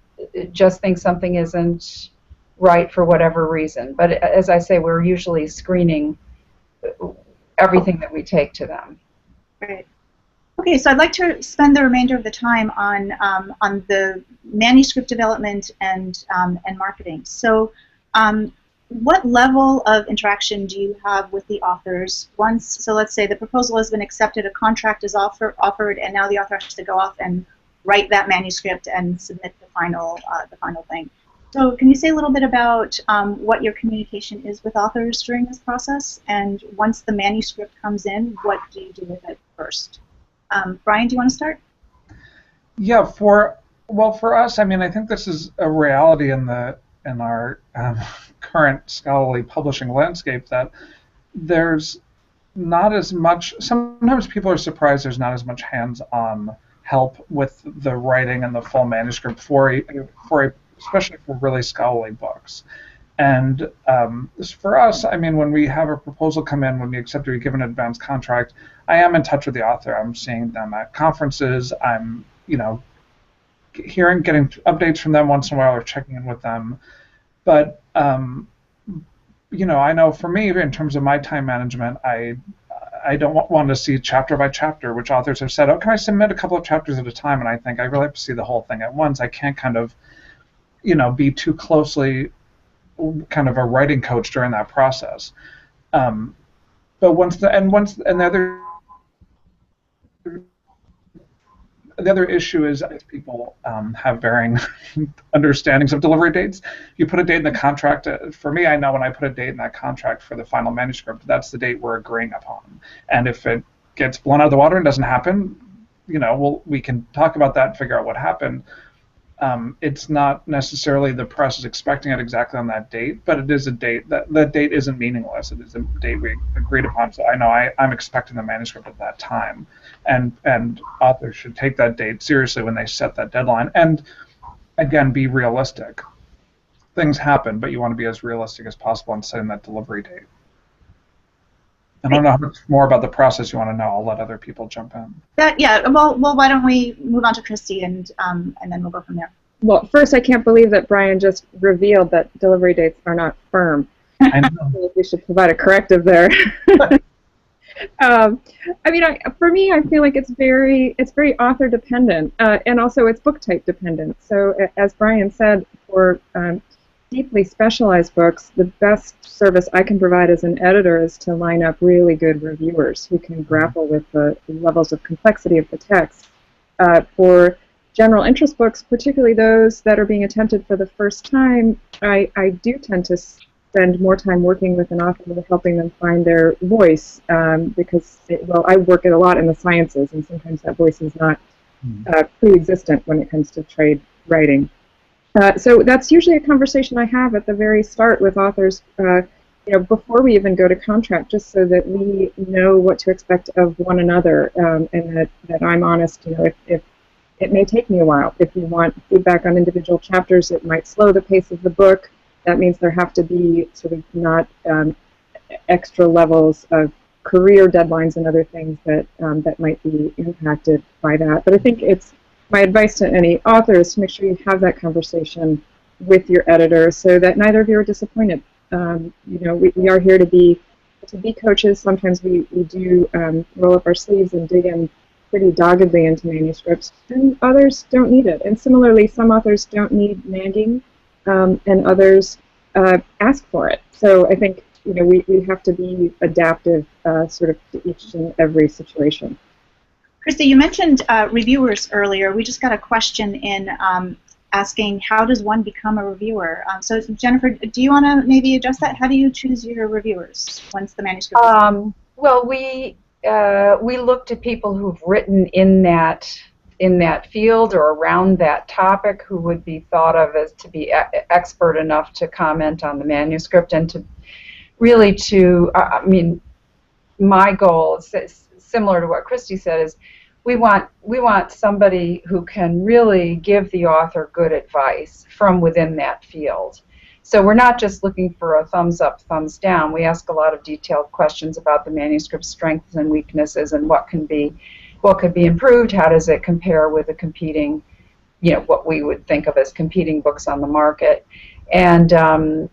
just think something isn't right for whatever reason. But as I say, we're usually screening everything that we take to them. Right. Okay, so I'd like to spend the remainder of the time on the manuscript development and marketing. So, what level of interaction do you have with the authors once? So let's say the proposal has been accepted, a contract is offered, and now the author has to go off and write that manuscript and submit the final thing. So can you say a little bit about what your communication is with authors during this process? And once the manuscript comes in, what do you do with it first? Brian, do you want to start? Yeah, for us, I mean, I think this is a reality in our current scholarly publishing landscape, that there's not as much. Sometimes people are surprised there's not as much hands-on help with the writing and the full manuscript especially for really scholarly books. And for us, I mean, when we have a proposal come in, when we accept it, we give an advance contract, I am in touch with the author. I'm seeing them at conferences. I'm, you know, getting updates from them once in a while or checking in with them. But, you know, I know for me, in terms of my time management, I don't want to see chapter by chapter, which authors have said, oh, can I submit a couple of chapters at a time? And I think I really have to see the whole thing at once. I can't kind of, you know, be too closely kind of a writing coach during that process. But the other issue is people have varying understandings of delivery dates. You put a date in the contract. For me, I know when I put a date in that contract for the final manuscript, that's the date we're agreeing upon. And if it gets blown out of the water and doesn't happen, you know, we can talk about that and figure out what happened. It's not necessarily the press is expecting it exactly on that date, but it is a date. That date isn't meaningless. It is a date we agreed upon. So I know I'm expecting the manuscript at that time, and authors should take that date seriously when they set that deadline. And again, be realistic. Things happen, but you want to be as realistic as possible in setting that delivery date. I don't know how much more about the process you want to know. I'll let other people jump in. Yeah. Well, why don't we move on to Christie and then we'll go from there. Well, first, I can't believe that Brian just revealed that delivery dates are not firm. I know. I feel like we should provide a corrective there. I mean, for me, I feel like it's very author dependent, and also it's book type dependent. So, as Brian said, for deeply specialized books, the best service I can provide as an editor is to line up really good reviewers who can grapple with the levels of complexity of the text. For general interest books, particularly those that are being attempted for the first time, I do tend to spend more time working with an author and helping them find their voice, because, I work a lot in the sciences, and sometimes that voice is not pre-existent when it comes to trade writing. So that's usually a conversation I have at the very start with authors, before we even go to contract, just so that we know what to expect of one another, and that I'm honest. If it may take me a while. If you want feedback on individual chapters, it might slow the pace of the book. That means there have to be sort of not extra levels of career deadlines and other things that might be impacted by that. But I think it's my advice to any author is to make sure you have that conversation with your editor so that neither of you are disappointed. We are here to be coaches. Sometimes we do roll up our sleeves and dig in pretty doggedly into manuscripts, and others don't need it. And similarly, some authors don't need nagging, and others ask for it. So I think we have to be adaptive sort of to each and every situation. Christie, you mentioned reviewers earlier. We just got a question in asking, how does one become a reviewer? So Jennifer, do you want to maybe address that? How do you choose your reviewers once the manuscript is well, we looked at people who've written in that field or around that topic, who would be thought of as to be expert enough to comment on the manuscript, and to really I mean, my goal is similar to what Christie said, is we want somebody who can really give the author good advice from within that field. So we're not just looking for a thumbs up, thumbs down. We ask a lot of detailed questions about the manuscript's strengths and weaknesses, and what could be improved. How does it compare with the competing, what we would think of as competing books on the market, and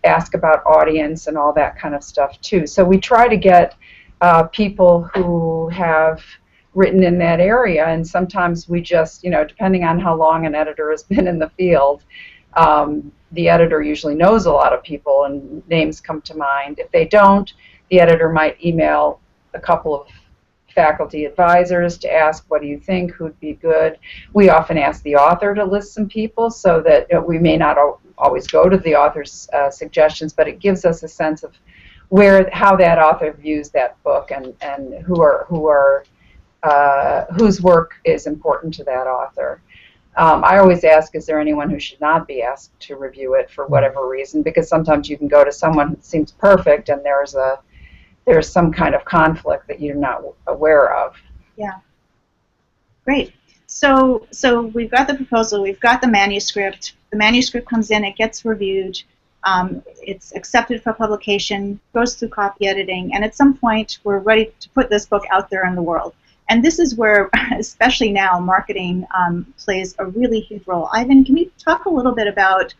ask about audience and all that kind of stuff too. So we try to get people who have written in that area, and sometimes we just, depending on how long an editor has been in the field, the editor usually knows a lot of people and names come to mind. If they don't, the editor might email a couple of faculty advisors to ask, what do you think, who'd be good. We often ask the author to list some people, so that we may not always go to the author's suggestions, but it gives us a sense of how that author views that book, and whose work is important to that author. I always ask, is there anyone who should not be asked to review it for whatever reason? Because sometimes you can go to someone who seems perfect, and there's some kind of conflict that you're not aware of. Yeah. Great. So we've got the proposal, we've got the manuscript. The manuscript comes in, it gets reviewed, it's accepted for publication, goes through copy editing, and at some point we're ready to put this book out there in the world. And this is where, especially now, marketing plays a really huge role. Ivan, can you talk a little bit about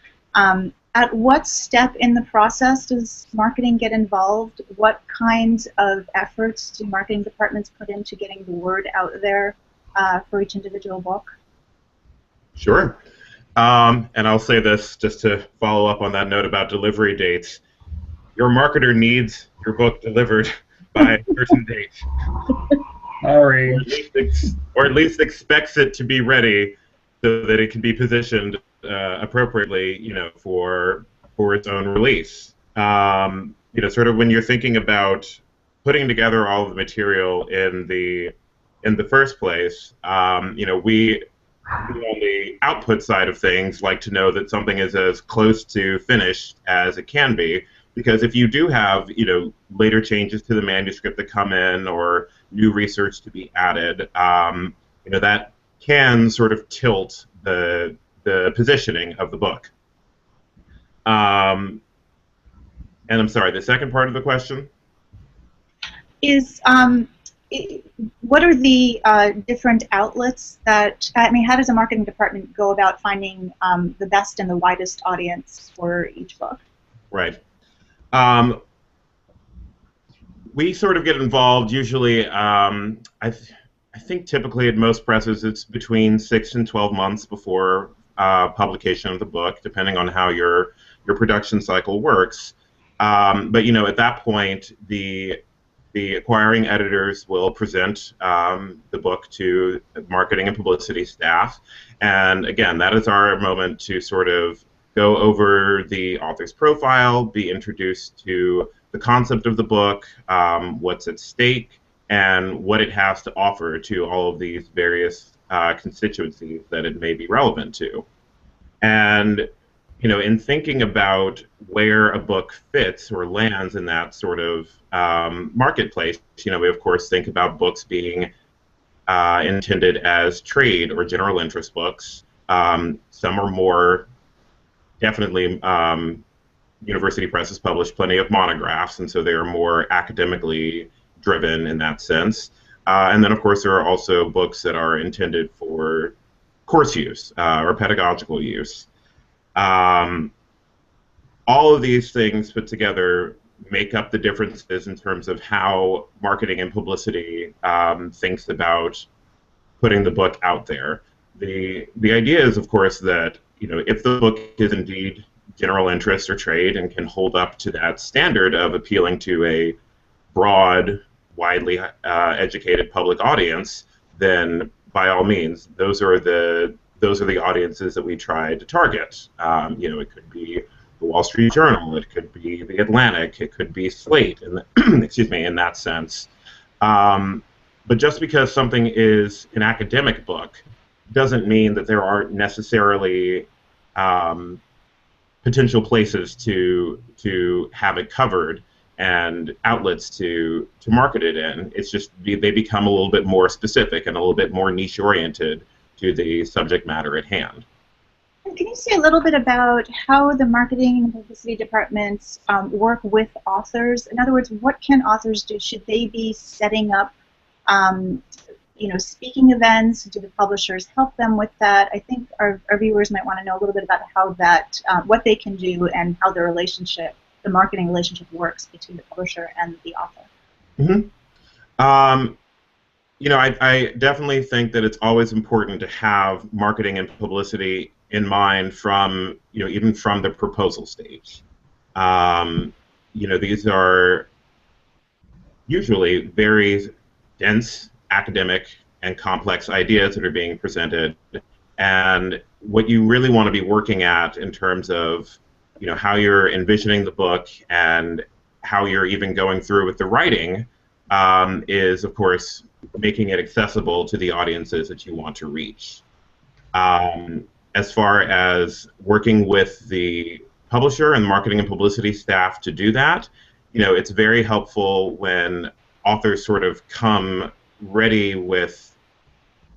at what step in the process does marketing get involved? What kinds of efforts do marketing departments put into getting the word out there for each individual book? Sure. And I'll say this just to follow up on that note about delivery dates. Your marketer needs your book delivered by a certain date. Sorry. Or at least expects it to be ready so that it can be positioned appropriately, for its own release. Sort of when you're thinking about putting together all of the material in the first place, we on the output side of things like to know that something is as close to finished as it can be, because if you do have later changes to the manuscript that come in, or new research to be added, that can sort of tilt the positioning of the book. And I'm sorry, the second part of the question is what are the different outlets that, how does a marketing department go about finding the best and the widest audience for each book? Right. We sort of get involved usually, I think typically at most presses it's between 6 and 12 months before publication of the book, depending on how your production cycle works. But at that point, the acquiring editors will present the book to marketing and publicity staff, and again, that is our moment to sort of go over the author's profile, be introduced to the concept of the book, what's at stake, and what it has to offer to all of these various constituencies that it may be relevant to. And in thinking about where a book fits or lands in that sort of marketplace, we of course think about books being intended as trade or general interest books. Some are more definitely. University presses publish plenty of monographs, and so they are more academically driven in that sense. And then, of course, there are also books that are intended for course use or pedagogical use. All of these things put together make up the differences in terms of how marketing and publicity thinks about putting the book out there. The idea is, of course, that if the book is indeed general interest or trade and can hold up to that standard of appealing to a broad, widely educated public audience, then by all means, those are the audiences that we try to target. You know, it could be the Wall Street Journal, it could be the Atlantic, it could be Slate, in the, excuse me, in that sense. But just because something is an academic book doesn't mean that there aren't necessarily potential places to have it covered and outlets to market it in. It's just they become a little bit more specific and a little bit more niche oriented to the subject matter at hand. Can you say a little bit about how the marketing and publicity departments work with authors? In other words, what can authors do? Should they be setting up you know, speaking events? Do the publishers help them with that? I think our viewers might want to know a little bit about how that, what they can do and how the relationship, the marketing relationship works between the publisher and the author. Mm-hmm. You know, I definitely think that it's always important to have marketing and publicity in mind from, you know, even from the proposal stage. You know, these are usually very dense academic and complex ideas that are being presented, and what you really want to be working at in terms of, you know, how you're envisioning the book and how you're even going through with the writing is, of course, making it accessible to the audiences that you want to reach. As far as working with the publisher and marketing and publicity staff to do that, you know, it's very helpful when authors sort of come ready with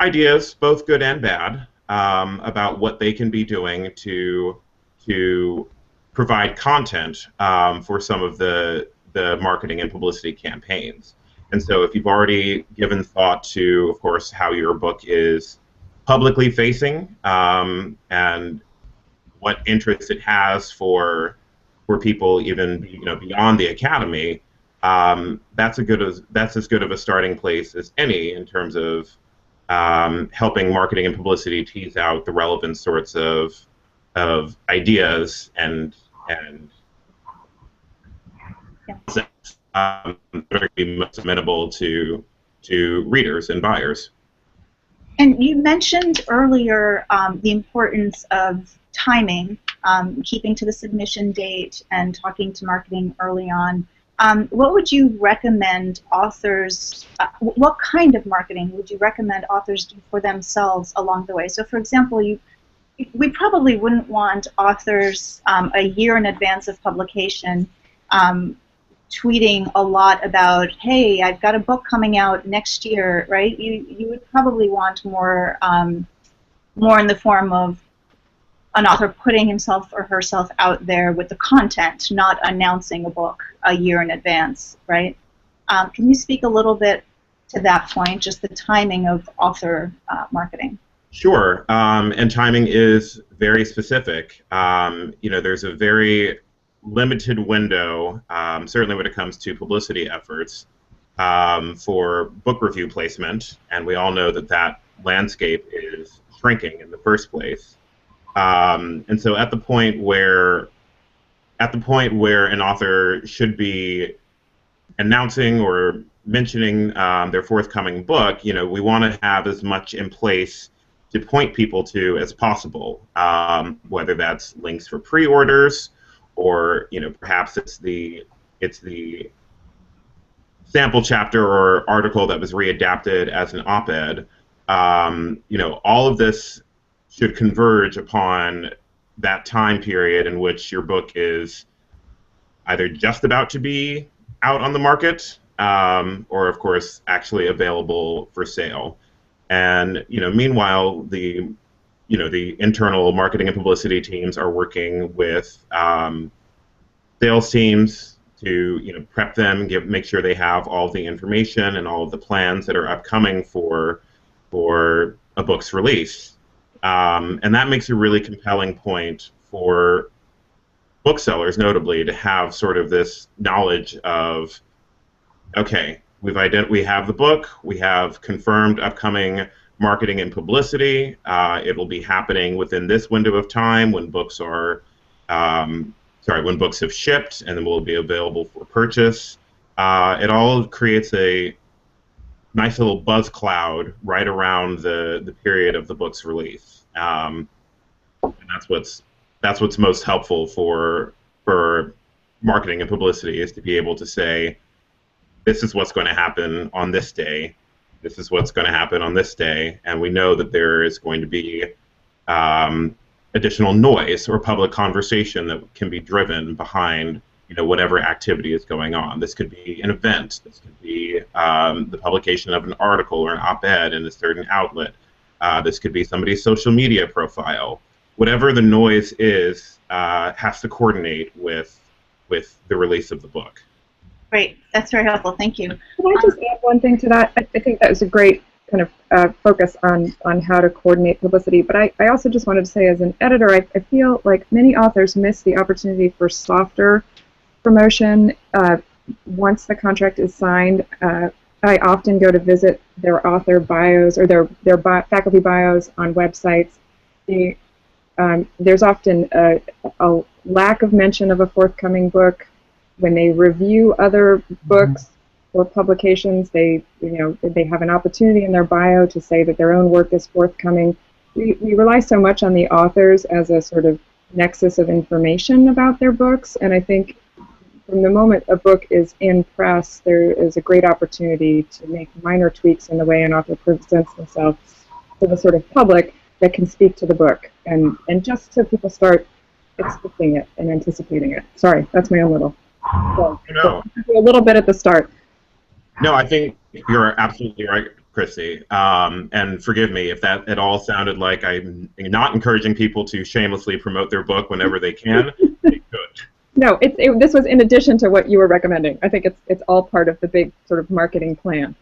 ideas, both good and bad, about what they can be doing to provide content for some of the marketing and publicity campaigns. And so if you've already given thought to, of course, how your book is publicly facing and what interest it has for people even, you know, beyond the academy, that's as good of a starting place as any in terms of helping marketing and publicity tease out the relevant sorts of ideas and that are going to be most amenable to readers and buyers. And you mentioned earlier the importance of timing, keeping to the submission date and talking to marketing early on. What would you recommend authors, what kind of marketing would you recommend authors do for themselves along the way? So for example, we probably wouldn't want authors a year in advance of publication tweeting a lot about, hey, I've got a book coming out next year, right? You would probably want more more in the form of an author putting himself or herself out there with the content, not announcing a book a year in advance, right? Can you speak a little bit to that point, just the timing of author marketing? Sure, and timing is very specific. You know, there's a very limited window, certainly when it comes to publicity efforts, for book review placement, and we all know that that landscape is shrinking in the first place. And so at the point where an author should be announcing or mentioning their forthcoming book, you know, we want to have as much in place to point people to as possible, whether that's links for pre-orders, or, you know, perhaps it's the sample chapter or article that was readapted as an op-ed. You know, all of this should converge upon that time period in which your book is either just about to be out on the market, or of course actually available for sale. And, you know, meanwhile, the internal marketing and publicity teams are working with sales teams to, you know, prep them, make sure they have all of the information and all of the plans that are upcoming for a book's release. And that makes a really compelling point for booksellers, notably, to have sort of this knowledge of, okay, we have the book, we have confirmed upcoming marketing and publicity. It'll be happening within this window of time when books are when books have shipped and then will be available for purchase. It all creates a nice little buzz cloud right around the period of the book's release. And that's what's most helpful for marketing and publicity, is to be able to say, this is what's going to happen on this day, this is what's going to happen on this day, and we know that there is going to be additional noise or public conversation that can be driven behind whatever activity is going on. This could be an event, this could be the publication of an article or an op-ed in a certain outlet, this could be somebody's social media profile. Whatever the noise is has to coordinate with the release of the book. Great, that's very helpful. Thank you. Can I just add one thing to that? I think that was a great kind of focus on how to coordinate publicity. But I also just wanted to say, as an editor, I feel like many authors miss the opportunity for softer promotion once the contract is signed. I often go to visit their author bios or their faculty bios on websites. There's often a lack of mention of a forthcoming book. When they review other books or publications, they have an opportunity in their bio to say that their own work is forthcoming. We rely so much on the authors as a sort of nexus of information about their books, and I think from the moment a book is in press, there is a great opportunity to make minor tweaks in the way an author presents themselves to the sort of public that can speak to the book, and just so people start expecting it and anticipating it. Sorry, that's my own little. So a little bit at the start. No, I think you're absolutely right, Christie. And forgive me if that at all sounded like I'm not encouraging people to shamelessly promote their book whenever they can. They could. No, this was in addition to what you were recommending. I think it's all part of the big sort of marketing plan.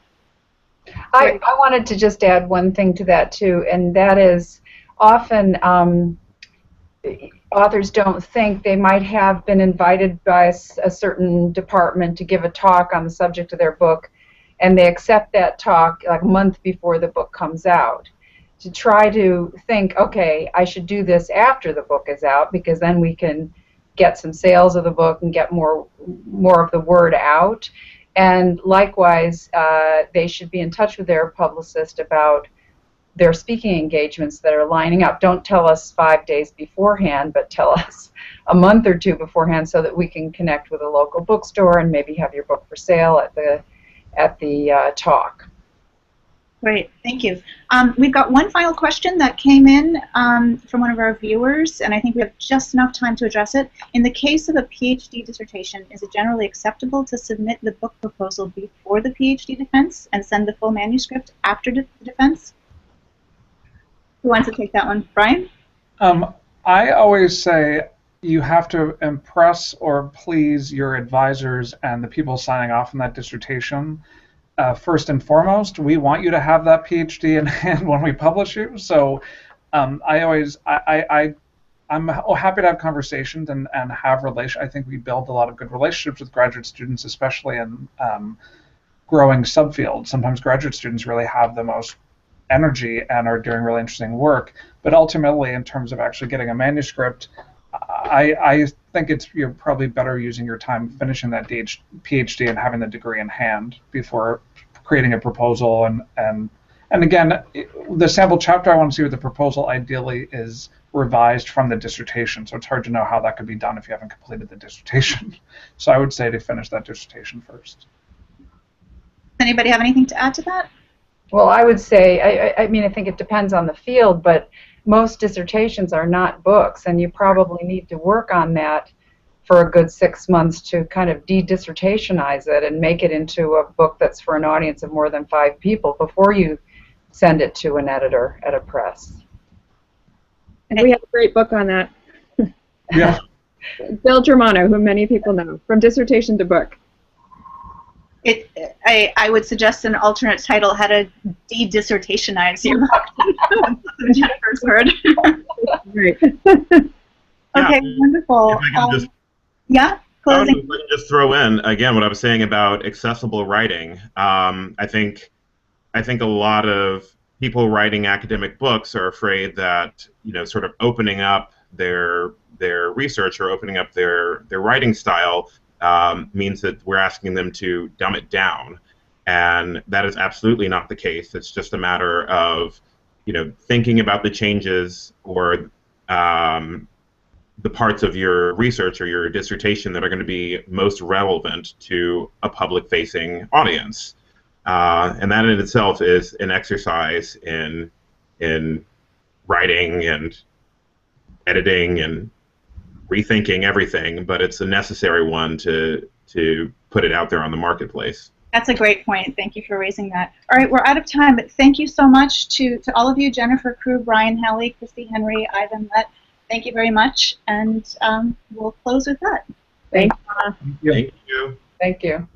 I wanted to just add one thing to that too, and that is often authors don't think they might have been invited by a certain department to give a talk on the subject of their book, and they accept that talk like a month before the book comes out. To try to think, okay, I should do this after the book is out, because then we can get some sales of the book and get more of the word out. And likewise, they should be in touch with their publicist about their speaking engagements that are lining up. Don't tell us 5 days beforehand, but tell us a month or two beforehand, so that we can connect with a local bookstore and maybe have your book for sale at the talk. Great, thank you. We've got one final question that came in from one of our viewers, and I think we have just enough time to address it. In the case of a PhD dissertation, is it generally acceptable to submit the book proposal before the PhD defense and send the full manuscript after the defense? Who wants to take that one? Brian? I always say you have to impress or please your advisors and the people signing off on that dissertation. First and foremost, we want you to have that PhD in hand when we publish you. So I'm happy to have conversations and have relations. I think we build a lot of good relationships with graduate students, especially in growing subfields. Sometimes graduate students really have the most energy and are doing really interesting work. But ultimately, in terms of actually getting a manuscript, I think you're probably better using your time finishing that PhD and having the degree in hand before creating a proposal. And again, the sample chapter I want to see with the proposal ideally is revised from the dissertation. So it's hard to know how that could be done if you haven't completed the dissertation. So I would say to finish that dissertation first. Anybody have anything to add to that? Well, I would say, I mean, I think it depends on the field, but most dissertations are not books, and you probably need to work on that for a good 6 months to kind of de-dissertationize it and make it into a book that's for an audience of more than 5 people before you send it to an editor at a press. And we have a great book on that. Yeah. Bill Germano, who many people know, From Dissertation to Book. I would suggest an alternate title, How to De-Dissertationize Your Book. Jennifer's word. Great. Okay, wonderful. Yeah, closing. I can just throw in again what I was saying about accessible writing. I think a lot of people writing academic books are afraid that sort of opening up their research or opening up their writing style means that we're asking them to dumb it down, and that is absolutely not the case. It's just a matter of thinking about the changes or the parts of your research or your dissertation that are going to be most relevant to a public-facing audience. And that in itself is an exercise in writing and editing and rethinking everything, but it's a necessary one to put it out there on the marketplace. That's a great point. Thank you for raising that. All right, we're out of time, but thank you so much to all of you, Jennifer, Crewe, Brian, Halley, Christie, Henry, Ivan, Lett. Thank you very much, and we'll close with that. Thank you. Thank you. Thank you.